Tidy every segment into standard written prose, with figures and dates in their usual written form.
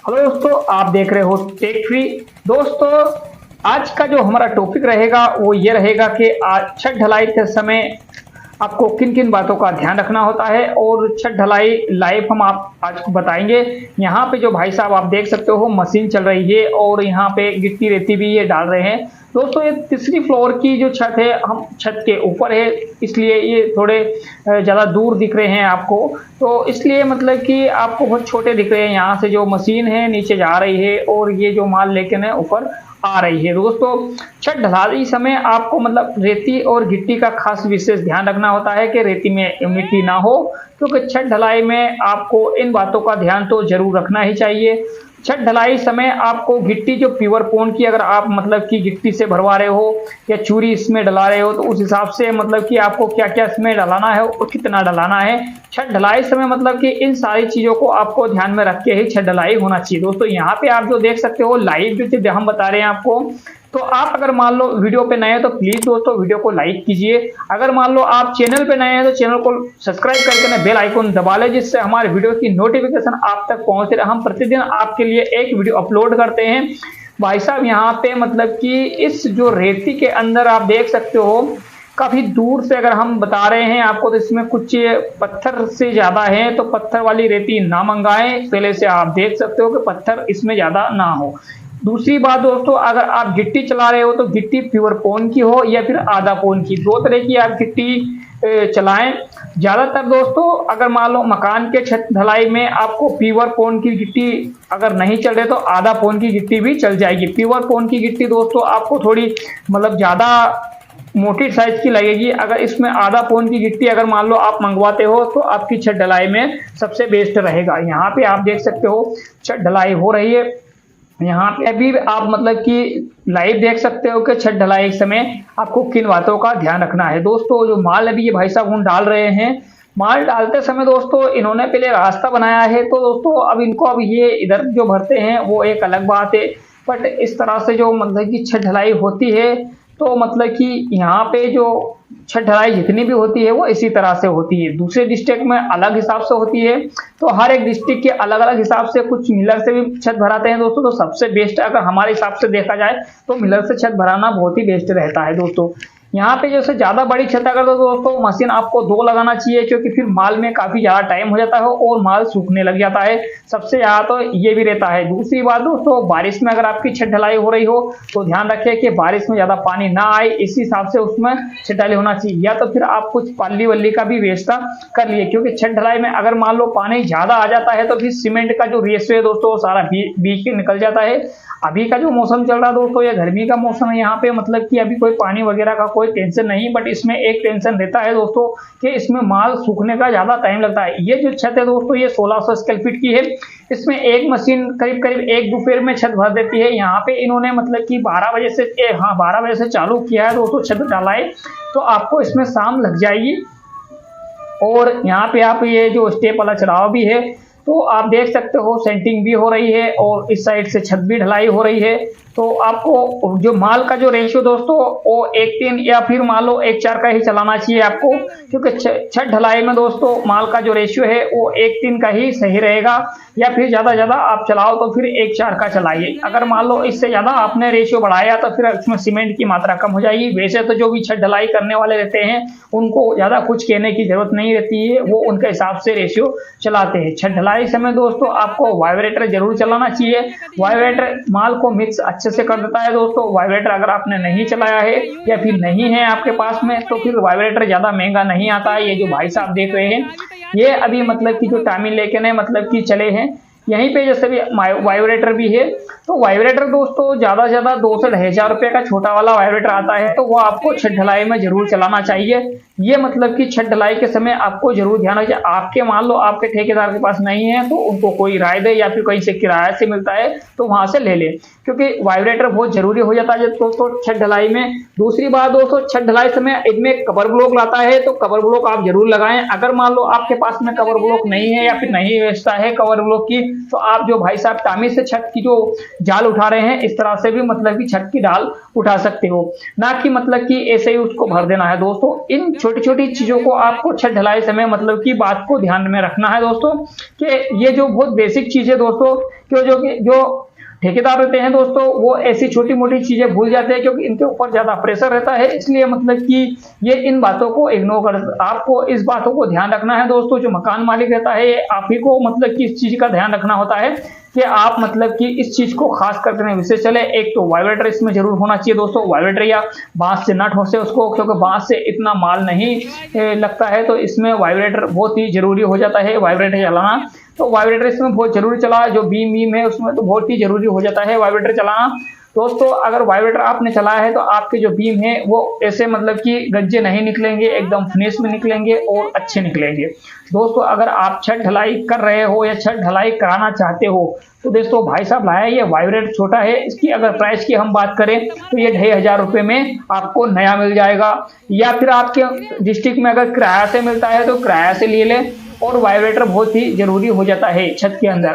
Hello दोस्तों, आप देख रहे हो टेक फ्री। दोस्तों, आज का जो हमारा टॉपिक रहेगा वो ये रहेगा कि आज छत ढलाई के समय आपको किन किन बातों का ध्यान रखना होता है और छत ढलाई लाइव हम आप आज को बताएंगे। यहाँ पे जो भाई साहब आप देख सकते हो मशीन चल रही है और यहाँ पे गिट्टी रेती भी ये डाल रहे हैं। दोस्तों, ये तीसरी फ्लोर की जो छत है, हम छत के ऊपर है, इसलिए ये थोड़े ज़्यादा दूर दिख रहे हैं आपको। तो इसलिए मतलब कि आपको बहुत छोटे दिख रहे हैं। यहाँ से जो मशीन है नीचे जा रही है और ये जो माल लेके ना ऊपर आ रही है। दोस्तों, छत ढलाई समय आपको मतलब रेती और गिट्टी का खास विशेष ध्यान रखना होता है कि रेती में मिट्टी ना हो, क्योंकि छत ढलाई में आपको इन बातों का ध्यान तो जरूर रखना ही चाहिए। छत ढलाई समय आपको गिट्टी जो प्योर पॉन की अगर आप मतलब कि गिट्टी से भरवा रहे हो या चूरी इसमें डला रहे हो, तो उस हिसाब से मतलब कि आपको क्या क्या इसमें डलाना है और कितना डलाना है। छत ढलाई समय मतलब कि इन सारी चीजों को आपको ध्यान में रख के ही छत ढलाई होना चाहिए। दोस्तों, यहाँ पे आप जो देख सकते हो लाइव जो चीज हम बता रहे हैं आपको, तो आप अगर मान लो वीडियो पे नए हैं तो प्लीज दोस्तों वीडियो को लाइक कीजिए। अगर मान लो आप चैनल पे नए हैं तो चैनल को सब्सक्राइब करके ना बेल आइकन दबा लें, जिससे हमारे वीडियो की नोटिफिकेशन आप तक पहुंच रहे। हम प्रतिदिन आपके लिए एक वीडियो अपलोड करते हैं। भाई साहब, यहाँ पे मतलब कि इस जो रेती के अंदर आप देख सकते हो काफी दूर से अगर हम बता रहे हैं आपको, तो इसमें कुछ पत्थर से ज्यादा है, तो पत्थर वाली रेती ना मंगाएं। पहले से आप देख सकते हो कि पत्थर इसमें ज्यादा ना हो। दूसरी बात दोस्तों, अगर आप गिट्टी चला रहे हो तो गिट्टी प्योर पॉन की हो या फिर आधा पॉन की, दो तरह की आप गिट्टी चलाएं। ज्यादातर दोस्तों अगर मान लो मकान के छत ढलाई में आपको प्योर पॉन की गिट्टी अगर नहीं चल रहे तो आधा पॉन की गिट्टी भी चल जाएगी। प्योर पॉन की गिट्टी दोस्तों आपको थोड़ी मतलब ज्यादा मोटी साइज की लगेगी। अगर इसमें आधा पौन की गिट्टी अगर मान लो आप मंगवाते हो तो आपकी छत ढलाई में सबसे बेस्ट रहेगा। यहाँ पे आप देख सकते हो छत ढलाई हो रही है। यहाँ पे अभी आप मतलब कि लाइव देख सकते हो कि छत ढलाई के समय आपको किन बातों का ध्यान रखना है। दोस्तों, जो माल अभी ये भाई साहब हम डाल रहे हैं, माल डालते समय दोस्तों इन्होंने पहले रास्ता बनाया है, तो दोस्तों अब इनको अब ये इधर जो भरते हैं वो एक अलग बात है। बट इस तरह से जो मतलब कि छत ढलाई होती है, तो मतलब कि यहाँ पे जो छत ढलाई जितनी भी होती है वो इसी तरह से होती है। दूसरे डिस्ट्रिक्ट में अलग हिसाब से होती है, तो हर एक डिस्ट्रिक्ट के अलग अलग हिसाब से कुछ मिलर से भी छत भराते हैं दोस्तों। तो सबसे बेस्ट अगर हमारे हिसाब से देखा जाए तो मिलर से छत भराना बहुत ही बेस्ट रहता है। दोस्तों, यहाँ पे जैसे ज्यादा बड़ी छत अगर तो दोस्तों मशीन आपको दो लगाना चाहिए, क्योंकि फिर माल में काफी ज्यादा टाइम हो जाता है और माल सूखने लग जाता है। सबसे ज्यादा तो ये भी रहता है। दूसरी बात दोस्तों, बारिश में अगर आपकी छत ढलाई हो रही हो तो ध्यान रखें कि बारिश में ज्यादा पानी ना आए, इसी हिसाब से उसमें छत ढलाई होना चाहिए। या तो फिर आप कुछ पाली वल्ली का भी व्यवस्था कर लिए, क्योंकि छत ढलाई में अगर मान लो पानी ज्यादा आ जाता है तो फिर सीमेंट का जो रेशियो है दोस्तों सारा बीच के निकल जाता है। अभी का जो मौसम चल रहा है दोस्तों, ये गर्मी का मौसम है, यहाँ पे मतलब कि अभी कोई पानी वगैरह का कोई टेंशन नहीं, बट इसमें एक टेंशन रहता है दोस्तों कि इसमें माल सूखने का ज्यादा टाइम लगता है। ये जो छत है दोस्तों ये 1600 स्क्वायर फीट की है। इसमें एक मशीन करीब करीब एक दोपहर में छत भर देती है। यहाँ पे इन्होंने मतलब कि 12 बजे से 12 बजे से चालू किया है दोस्तों छत ढलाई, तो आपको इसमें शाम लग जाएगी। और यहाँ पे आप ये जो स्टेप वाला चढ़ाव भी है, तो आप देख सकते हो सेंटिंग भी हो रही है और इस साइड से छत भी ढलाई हो रही है। तो आपको जो माल का जो रेशियो दोस्तों वो 1:3 या फिर मान लो 1:4 का ही चलाना चाहिए आपको, क्योंकि छत ढलाई में दोस्तों माल का जो रेशियो है वो 1:3 का ही सही रहेगा। या फिर ज्यादा आप चलाओ तो फिर 1:4 का चलाइए। अगर मान लो इससे ज्यादा आपने रेशियो बढ़ाया तो फिर इसमें सीमेंट की मात्रा कम हो जाएगी। वैसे तो जो भी छत ढलाई करने वाले रहते हैं उनको ज्यादा कुछ कहने की जरूरत नहीं रहती है, वो उनके हिसाब से रेशियो चलाते हैं। छत ढलाई समय दोस्तों आपको वाइब्रेटर जरूर चलाना चाहिए। वाइब्रेटर माल को मिक्स अच्छे से कर देता है दोस्तों। वाइब्रेटर अगर आपने नहीं चलाया है या फिर नहीं है आपके पास में, तो फिर वाइब्रेटर ज्यादा महंगा नहीं आता है। ये जो भाई साहब देख रहे हैं ये अभी मतलब कि जो टाइमिंग लेके ने मतलब कि चले हैं, यहीं पे जैसे भी वाइब्रेटर भी है। तो वाइब्रेटर दोस्तों ज्यादा से ज्यादा 2 से 2,500 रुपए का छोटा वाला वाइब्रेटर आता है, तो वो आपको छत ढलाई में जरूर चलाना चाहिए। ये मतलब कि छत ढलाई के समय आपको जरूर ध्यान रखिए। आपके मान लो आपके ठेकेदार के पास नहीं है तो उनको कोई राय दे या फिर कहीं से किराए से मिलता है तो वहां से ले ले, क्योंकि वाइब्रेटर बहुत जरूरी हो जाता है दोस्तों छत ढलाई में। दूसरी बात दोस्तों, छत ढलाई समय इनमें कवर ब्लॉक लाता है, तो कवर ब्लॉक आप जरूर लगाएं। अगर मान लो आपके पास में कवर ब्लॉक नहीं है या फिर नहीं व्यवस्था है कवर ब्लॉक की, तो आप जो भाई साहब टामी से छत की जो जाल उठा रहे हैं, इस तरह से भी मतलब कि छत की डाल उठा सकते हो, ना कि मतलब कि ऐसे ही उसको भर देना है दोस्तों। इन छोटी छोटी चीजों को आपको छत ढलाई समय मतलब की बात को ध्यान में रखना है दोस्तों, कि ये जो बहुत बेसिक चीज है दोस्तों, क्यों जो ठेकेदार रहते हैं दोस्तों, वो ऐसी छोटी मोटी चीजें भूल जाते हैं, क्योंकि इनके ऊपर ज्यादा प्रेशर रहता है, इसलिए मतलब कि ये इन बातों को इग्नोर कर, आपको इस बातों को ध्यान रखना है दोस्तों। जो मकान मालिक रहता है, आप ही को मतलब कि इस चीज का ध्यान रखना होता है कि आप मतलब कि इस चीज को खास करके विशेष चले। एक तो वाइब्रेटर इसमें जरूर होना चाहिए दोस्तों, वाइब्रेटर या बांस से नट हो से उसको, क्योंकि बांस से इतना माल नहीं लगता है, तो इसमें वाइब्रेटर बहुत ही जरूरी हो जाता है वाइब्रेटर चलाना। तो वाइब्रेटर इसमें बहुत जरूरी चला, जो बीम वीम है उसमें तो बहुत ही जरूरी हो जाता है वाइब्रेटर चलाना दोस्तों। अगर वाइब्रेटर आपने चलाया है तो आपके जो बीम है वो ऐसे मतलब कि गज्जे नहीं निकलेंगे, एकदम फिनिश में निकलेंगे और अच्छे निकलेंगे दोस्तों। अगर आप छत ढलाई कर रहे हो या छत ढलाई कराना चाहते हो तो दोस्तों भाई साहब लाया ये वाइब्रेटर छोटा है, इसकी अगर प्राइस की हम बात करें तो ये 2500 रुपये में आपको नया मिल जाएगा, या फिर आपके डिस्ट्रिक्ट में अगर किराया से मिलता है तो किराया से ले लें। और वाइब्रेटर बहुत ही जरूरी हो जाता है छत के अंदर,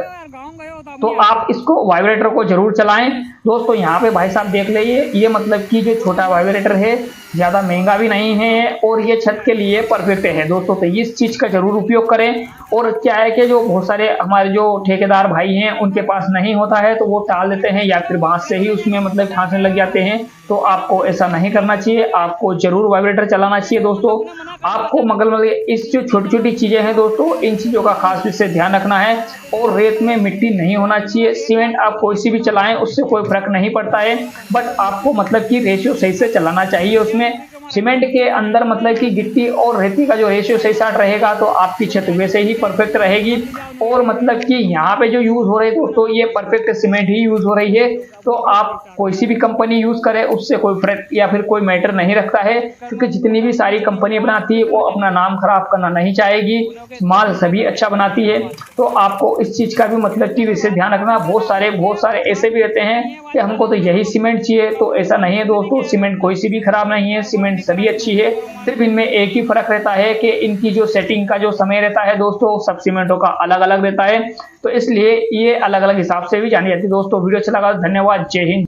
तो आप इसको वाइब्रेटर को जरूर चलाएं दोस्तों। यहाँ पे भाई साहब देख लीजिए, ये मतलब कि जो छोटा वाइब्रेटर है ज्यादा महंगा भी नहीं है और ये छत के लिए परफेक्ट है दोस्तों, तो इस चीज का जरूर उपयोग करें। और क्या है कि जो बहुत सारे हमारे जो ठेकेदार भाई हैं उनके पास नहीं होता है तो वो टाल देते हैं या फिर बांस से ही उसमें मतलब ठांसने लग जाते हैं, तो आपको ऐसा नहीं करना चाहिए, आपको जरूर वाइब्रेटर चलाना चाहिए दोस्तों। आपको मतलब इस जो छोटी छोटी चीजें हैं दोस्तों, इन चीजों का खास विशेष ध्यान रखना है। और रेत में मिट्टी नहीं होना चाहिए, सीमेंट आप कोई सी भी चलाएं उससे कोई फर्क नहीं पड़ता है, बट आपको मतलब कि रेशियो सही से चलाना चाहिए उसमें। सीमेंट के अंदर मतलब कि गिट्टी और रेती का जो रेशियो सही साथ रहेगा तो आपकी छत वैसे ही परफेक्ट रहेगी। और मतलब कि यहाँ पे जो यूज हो रही है दोस्तों, ये परफेक्ट सीमेंट ही यूज हो रही है, तो आप कोई सी भी कंपनी यूज करें उससे कोई फर्क या फिर कोई मैटर नहीं रखता है, क्योंकि जितनी भी सारी कंपनी बनाती है वो अपना नाम खराब करना नहीं चाहेगी, माल सभी अच्छा बनाती है। तो आपको इस चीज का भी मतलब कि विशेष ध्यान रखना। बहुत सारे ऐसे भी रहते हैं कि हमको तो यही सीमेंट चाहिए, तो ऐसा नहीं है दोस्तों, सीमेंट कोई सी भी खराब नहीं है, सीमेंट सभी अच्छी है, सिर्फ इनमें एक ही फर्क रहता है कि इनकी जो सेटिंग का जो समय रहता है दोस्तों, सब सीमेंटों का अलग अलग रहता है, तो इसलिए ये अलग अलग हिसाब से भी जानी जाती है दोस्तों। वीडियो अच्छा लगा, धन्यवाद, जय हिंद।